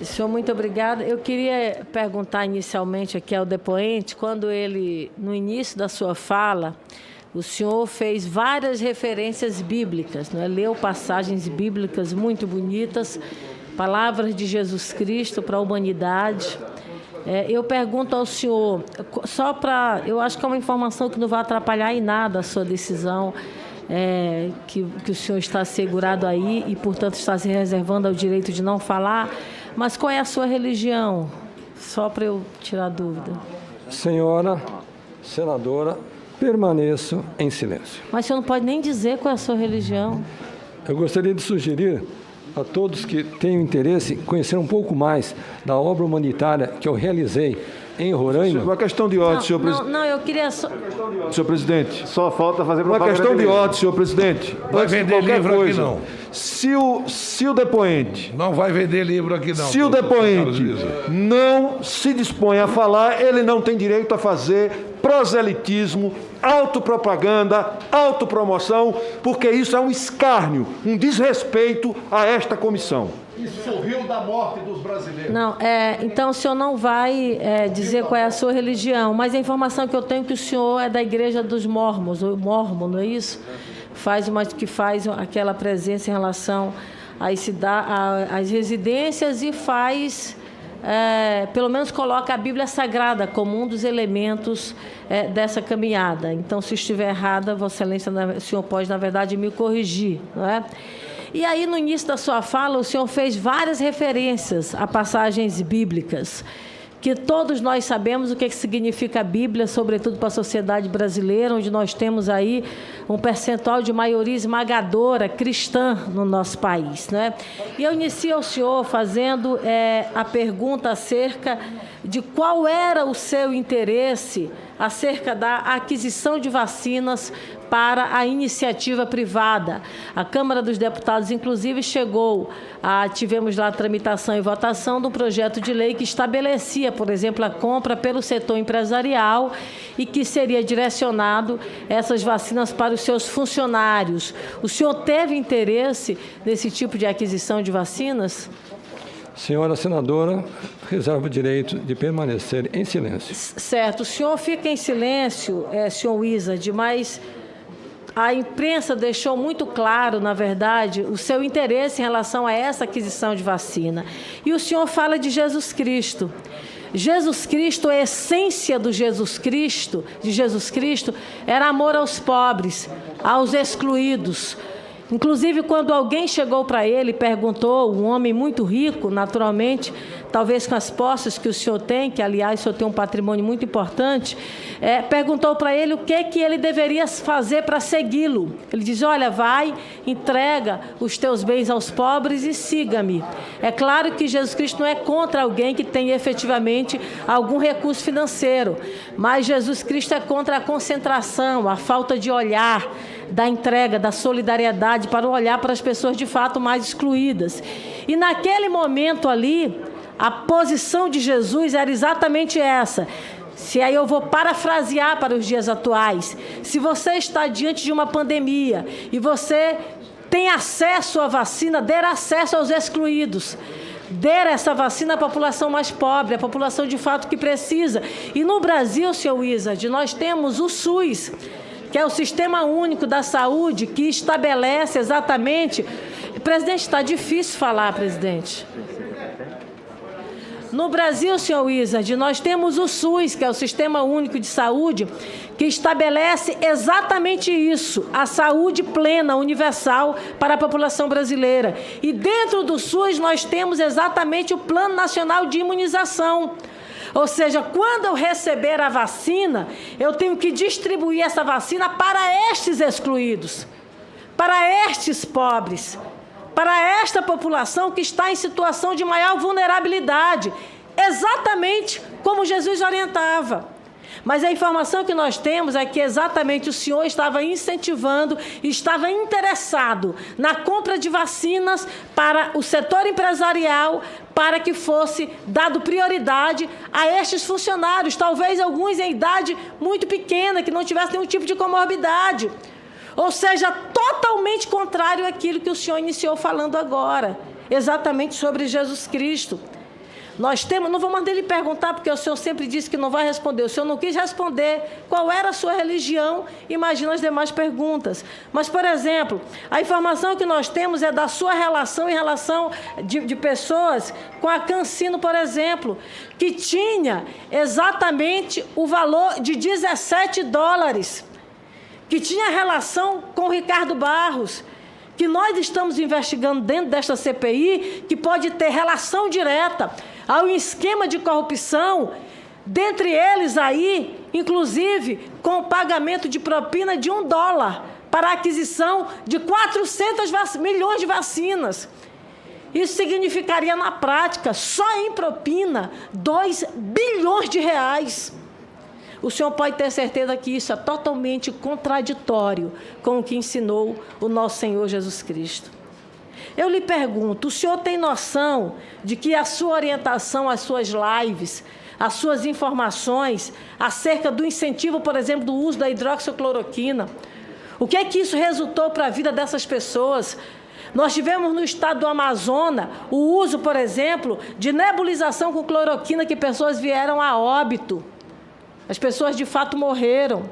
Senhor, muito obrigada. Eu queria perguntar inicialmente aqui ao depoente, quando ele, no início da sua fala, o senhor fez várias referências bíblicas, não é? Leu passagens bíblicas muito bonitas, palavras de Jesus Cristo para a humanidade. Eu pergunto ao senhor, só para... Eu acho que é uma informação que não vai atrapalhar em nada a sua decisão, que o senhor está assegurado aí e, portanto, está se reservando ao direito de não falar. Mas qual é a sua religião? Só para eu tirar dúvida. Senhora senadora, permaneço em silêncio. Mas o senhor não pode nem dizer qual é a sua religião. Eu gostaria de sugerir a todos que tenham interesse em conhecer um pouco mais da obra humanitária que eu realizei em Roraima. Uma questão de ordem, senhor presidente. Não, eu queria só... Senhor presidente. Só falta fazer Uma questão de ordem, senhor presidente. Vai vender livro aqui não. Se o depoente... Não vai vender livro aqui não. Se o depoente não se dispõe a falar, ele não tem direito a fazer proselitismo, autopropaganda, autopromoção, porque isso é um escárnio, um desrespeito a esta comissão. Isso sorriu da morte dos brasileiros. Não, então o senhor não vai dizer qual é a sua religião, mas a informação que eu tenho é que o senhor é da igreja dos mormons, ou mormon, não é isso? Que faz aquela presença em relação às residências e faz... pelo menos coloca a Bíblia Sagrada como um dos elementos dessa caminhada. Então, se estiver errada, Vossa Excelência, o senhor pode, na verdade, me corrigir, não é? E aí, no início da sua fala, o senhor fez várias referências a passagens bíblicas, que todos nós sabemos o que significa a Bíblia, sobretudo para a sociedade brasileira, onde nós temos aí um percentual de maioria esmagadora cristã no nosso país, né? E eu inicio ao senhor fazendo a pergunta acerca de qual era o seu interesse acerca da aquisição de vacinas para a iniciativa privada. A Câmara dos Deputados, inclusive, tivemos lá a tramitação e votação de um projeto de lei que estabelecia, por exemplo, a compra pelo setor empresarial e que seria direcionado essas vacinas para os seus funcionários. O senhor teve interesse nesse tipo de aquisição de vacinas? Senhora senadora, reservo o direito de permanecer em silêncio. Certo. O senhor fica em silêncio, senhor Wizard, mas a imprensa deixou muito claro, na verdade, o seu interesse em relação a essa aquisição de vacina. E o senhor fala de Jesus Cristo. Jesus Cristo, a essência de Jesus Cristo, era amor aos pobres, aos excluídos. Inclusive, quando alguém chegou para ele e perguntou, um homem muito rico, naturalmente, talvez com as posses que o senhor tem, que, aliás, o senhor tem um patrimônio muito importante, perguntou para ele o que ele deveria fazer para segui-lo. Ele diz, olha, vai, entrega os teus bens aos pobres e siga-me. É claro que Jesus Cristo não é contra alguém que tem efetivamente algum recurso financeiro, mas Jesus Cristo é contra a concentração, a falta de olhar, da entrega, da solidariedade, para olhar para as pessoas de fato mais excluídas. E naquele momento ali, a posição de Jesus era exatamente essa. Se aí eu vou parafrasear para os dias atuais, se você está diante de uma pandemia e você tem acesso à vacina, dê acesso aos excluídos. Dê essa vacina à população mais pobre, à população de fato que precisa. E no Brasil, senhor Wizard, nós temos o SUS, que é o Sistema Único da Saúde, que estabelece exatamente... Presidente, está difícil falar, presidente. No Brasil, senhor Wizard, nós temos o SUS, que é o Sistema Único de Saúde, que estabelece exatamente isso, a saúde plena, universal para a população brasileira. E dentro do SUS nós temos exatamente o Plano Nacional de Imunização. Ou seja, quando eu receber a vacina, eu tenho que distribuir essa vacina para estes excluídos, para estes pobres, para esta população que está em situação de maior vulnerabilidade, exatamente como Jesus orientava. Mas a informação que nós temos é que exatamente o senhor estava incentivando, estava interessado na compra de vacinas para o setor empresarial, para que fosse dado prioridade a estes funcionários, talvez alguns em idade muito pequena, que não tivessem nenhum tipo de comorbidade. Ou seja, totalmente contrário àquilo que o senhor iniciou falando agora, exatamente sobre Jesus Cristo. Nós temos, não vou mandar ele perguntar, porque o senhor sempre disse que não vai responder. O senhor não quis responder qual era a sua religião, imagina as demais perguntas. Mas, por exemplo, a informação que nós temos é da sua relação em relação de pessoas com a Cancino, por exemplo, que tinha exatamente o valor de $17, que tinha relação com o Ricardo Barros, que nós estamos investigando dentro desta CPI, que pode ter relação direta a um esquema de corrupção, dentre eles aí, inclusive, com o pagamento de propina de $1 para a aquisição de 400 milhões de vacinas. Isso significaria, na prática, só em propina, R$2 bilhões. O senhor pode ter certeza que isso é totalmente contraditório com o que ensinou o nosso Senhor Jesus Cristo. Eu lhe pergunto, o senhor tem noção de que a sua orientação, as suas lives, as suas informações acerca do incentivo, por exemplo, do uso da hidroxicloroquina, o que é que isso resultou para a vida dessas pessoas? Nós tivemos no estado do Amazonas o uso, por exemplo, de nebulização com cloroquina, que pessoas vieram a óbito. As pessoas, de fato, morreram.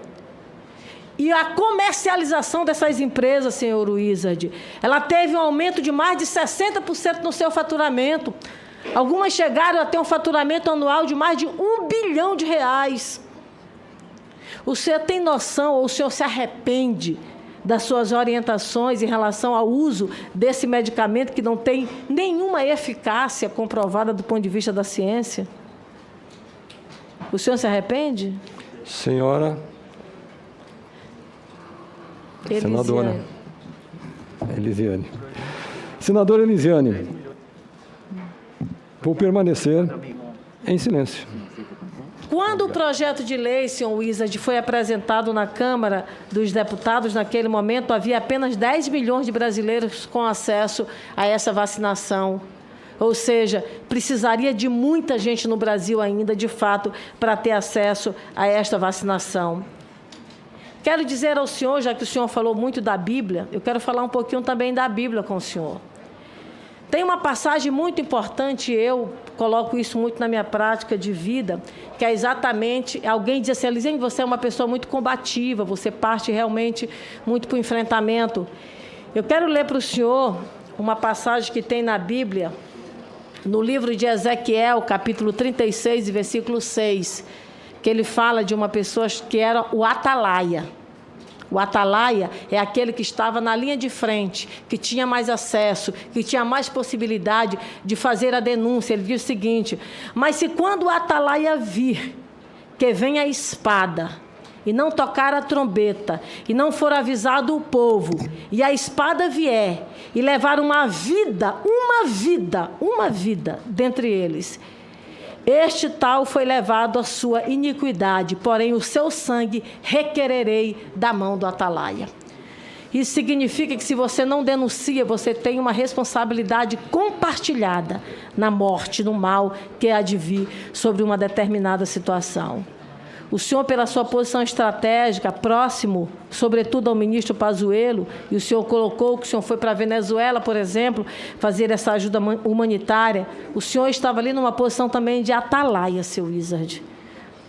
E a comercialização dessas empresas, senhor Wizard, ela teve um aumento de mais de 60% no seu faturamento. Algumas chegaram a ter um faturamento anual de mais de R$1 bilhão. O senhor tem noção, ou o senhor se arrepende das suas orientações em relação ao uso desse medicamento que não tem nenhuma eficácia comprovada do ponto de vista da ciência? O senhor se arrepende? Senhora senadora Elisiane. Senadora Elisiane, vou permanecer em silêncio. Quando o projeto de lei, senhor Wizard, foi apresentado na Câmara dos Deputados, naquele momento havia apenas 10 milhões de brasileiros com acesso a essa vacinação. Ou seja, precisaria de muita gente no Brasil ainda, de fato, para ter acesso a esta vacinação. Quero dizer ao senhor, já que o senhor falou muito da Bíblia, eu quero falar um pouquinho também da Bíblia com o senhor. Tem uma passagem muito importante, eu coloco isso muito na minha prática de vida, que é exatamente, alguém diz assim, Elisiane, você é uma pessoa muito combativa, você parte realmente muito para o enfrentamento. Eu quero ler para o senhor uma passagem que tem na Bíblia, no livro de Ezequiel, capítulo 36, versículo 6, que ele fala de uma pessoa que era o atalaia. O atalaia é aquele que estava na linha de frente, que tinha mais acesso, que tinha mais possibilidade de fazer a denúncia. Ele diz o seguinte: mas se quando o atalaia vir que vem a espada, e não tocar a trombeta, e não for avisado o povo, e a espada vier, e levar uma vida dentre eles, este tal foi levado à sua iniquidade, porém o seu sangue requererei da mão do atalaia. Isso significa que se você não denuncia, você tem uma responsabilidade compartilhada na morte, no mal que há de vir sobre uma determinada situação. O senhor, pela sua posição estratégica, próximo, sobretudo ao ministro Pazuello, e o senhor colocou que o senhor foi para a Venezuela, por exemplo, fazer essa ajuda humanitária, o senhor estava ali numa posição também de atalaia, seu Wizard.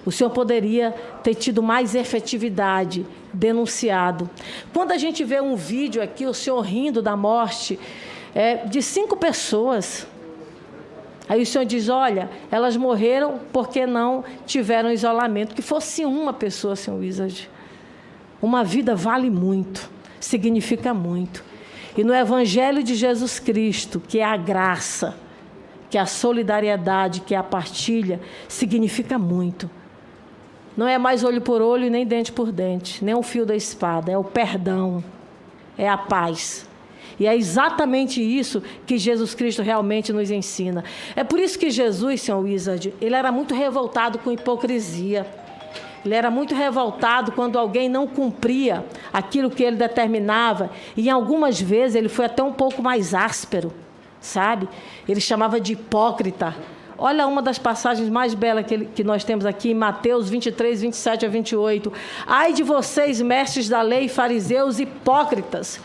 O senhor poderia ter tido mais efetividade, denunciado. Quando a gente vê um vídeo aqui, o senhor rindo da morte de 5 pessoas... Aí o senhor diz, olha, elas morreram porque não tiveram isolamento. Que fosse uma pessoa, senhor Wizard. Uma vida vale muito, significa muito. E no Evangelho de Jesus Cristo, que é a graça, que é a solidariedade, que é a partilha, significa muito. Não é mais olho por olho, nem dente por dente, nem o fio da espada, é o perdão, é a paz. E é exatamente isso que Jesus Cristo realmente nos ensina. É por isso que Jesus, senhor Wizard, ele era muito revoltado com hipocrisia. Ele era muito revoltado quando alguém não cumpria aquilo que ele determinava. E algumas vezes ele foi até um pouco mais áspero, sabe? Ele chamava de hipócrita. Olha uma das passagens mais belas que nós temos aqui em Mateus 23, 27 a 28. Ai de vocês, mestres da lei, fariseus hipócritas!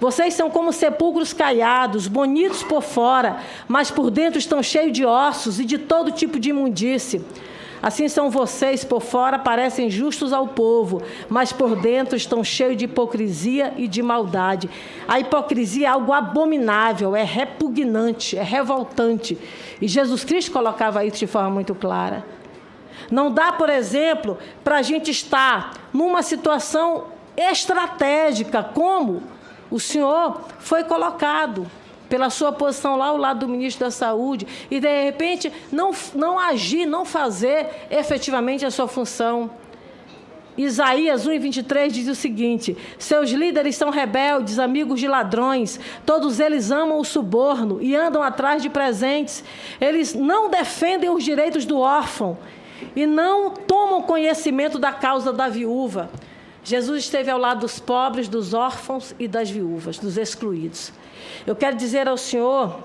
Vocês são como sepulcros caiados, bonitos por fora, mas por dentro estão cheios de ossos e de todo tipo de imundície. Assim são vocês, por fora parecem justos ao povo, mas por dentro estão cheios de hipocrisia e de maldade. A hipocrisia é algo abominável, é repugnante, é revoltante. E Jesus Cristo colocava isso de forma muito clara. Não dá, por exemplo, para a gente estar numa situação estratégica, como o senhor foi colocado pela sua posição lá ao lado do ministro da Saúde, e de repente não agir, não fazer efetivamente a sua função. Isaías 1:23 diz o seguinte: seus líderes são rebeldes, amigos de ladrões, todos eles amam o suborno e andam atrás de presentes. Eles não defendem os direitos do órfão e não tomam conhecimento da causa da viúva. Jesus esteve ao lado dos pobres, dos órfãos e das viúvas, dos excluídos. Eu quero dizer ao senhor,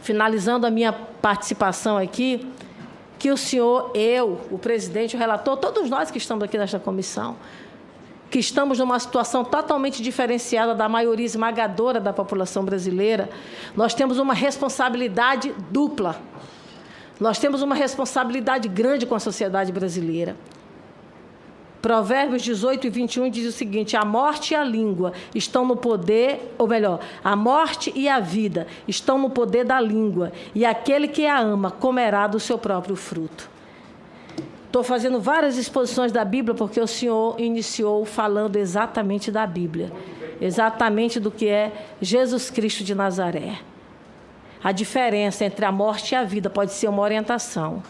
finalizando a minha participação aqui, que o senhor, eu, o presidente, o relator, todos nós que estamos aqui nesta comissão, que estamos numa situação totalmente diferenciada da maioria esmagadora da população brasileira, nós temos uma responsabilidade dupla. Nós temos uma responsabilidade grande com a sociedade brasileira. Provérbios 18:21 diz o seguinte: a morte e a língua estão no poder, ou melhor, a morte e a vida estão no poder da língua, e aquele que a ama comerá do seu próprio fruto. Estou fazendo várias exposições da Bíblia porque o senhor iniciou falando exatamente da Bíblia, exatamente do que é Jesus Cristo de Nazaré. A diferença entre a morte e a vida pode ser uma orientação.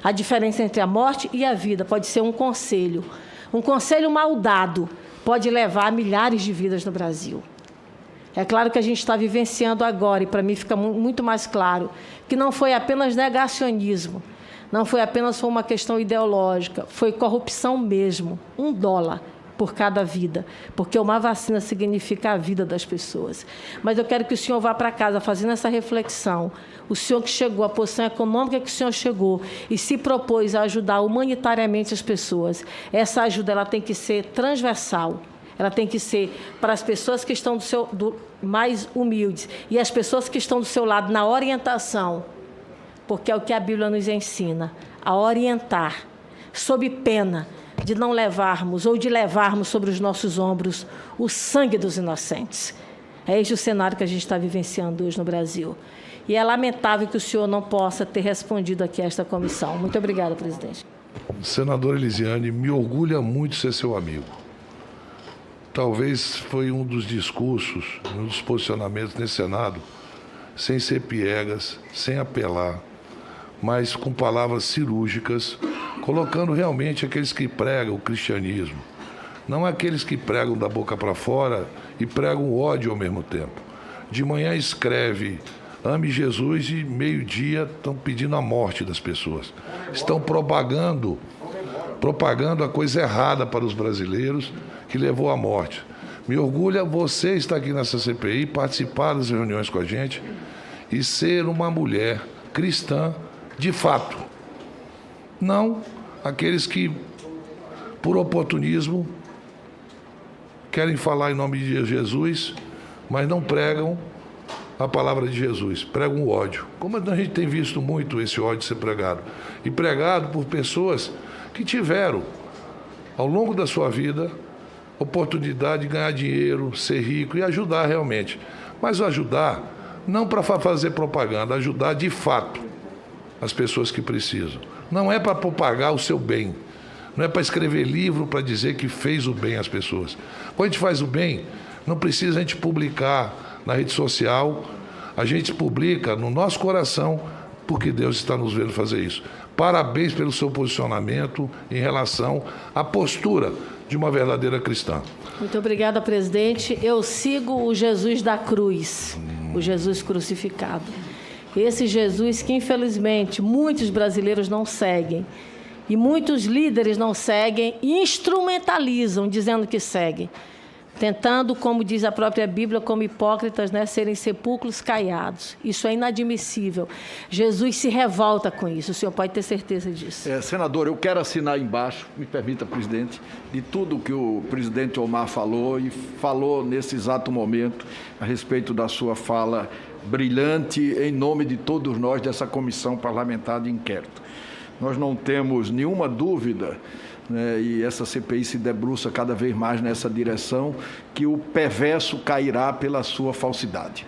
A diferença entre a morte e a vida pode ser um conselho. Um conselho mal dado pode levar a milhares de vidas no Brasil. É claro que a gente está vivenciando agora, e para mim fica muito mais claro, que não foi apenas negacionismo, não foi apenas uma questão ideológica, foi corrupção mesmo, $1 por cada vida, porque uma vacina significa a vida das pessoas. Mas eu quero que o senhor vá para casa fazendo essa reflexão. O senhor que chegou, a posição econômica que o senhor chegou e se propôs a ajudar humanitariamente as pessoas, essa ajuda ela tem que ser transversal. Ela tem que ser para as pessoas que estão mais humildes e as pessoas que estão do seu lado na orientação, porque é o que a Bíblia nos ensina, a orientar, sob pena de não levarmos ou de levarmos sobre os nossos ombros o sangue dos inocentes. É este o cenário que a gente está vivenciando hoje no Brasil. E é lamentável que o senhor não possa ter respondido aqui a esta comissão. Muito obrigada, presidente. Senadora Elisiane, me orgulha muito ser seu amigo. Talvez foi um dos discursos, um dos posicionamentos nesse Senado, sem ser piegas, sem apelar, mas com palavras cirúrgicas, colocando realmente aqueles que pregam o cristianismo. Não aqueles que pregam da boca para fora e pregam o ódio ao mesmo tempo. De manhã escreve, ame Jesus, e meio-dia estão pedindo a morte das pessoas. Estão propagando a coisa errada para os brasileiros, que levou à morte. Me orgulha você estar aqui nessa CPI, participar das reuniões com a gente e ser uma mulher cristã de fato. Não aqueles que, por oportunismo, querem falar em nome de Jesus, mas não pregam a palavra de Jesus, pregam o ódio. Como a gente tem visto muito esse ódio ser pregado. E pregado por pessoas que tiveram, ao longo da sua vida, oportunidade de ganhar dinheiro, ser rico e ajudar realmente. Mas ajudar, não para fazer propaganda, ajudar de fato as pessoas que precisam. Não é para propagar o seu bem. Não é para escrever livro para dizer que fez o bem às pessoas. Quando a gente faz o bem, não precisa a gente publicar na rede social. A gente publica no nosso coração, porque Deus está nos vendo fazer isso. Parabéns pelo seu posicionamento em relação à postura de uma verdadeira cristã. Muito obrigada, presidente. Eu sigo o Jesus da cruz, o Jesus crucificado. Esse Jesus que, infelizmente, muitos brasileiros não seguem. E muitos líderes não seguem e instrumentalizam, dizendo que seguem. tentando, como diz a própria Bíblia, como hipócritas, né, serem sepulcros caiados. Isso é inadmissível. Jesus se revolta com isso, o senhor pode ter certeza disso. Senador, eu quero assinar embaixo, me permita, presidente, de tudo que o presidente Omar falou e falou nesse exato momento a respeito da sua fala brilhante em nome de todos nós dessa comissão parlamentar de inquérito. Nós não temos nenhuma dúvida, né, e essa CPI se debruça cada vez mais nessa direção, que o perverso cairá pela sua falsidade.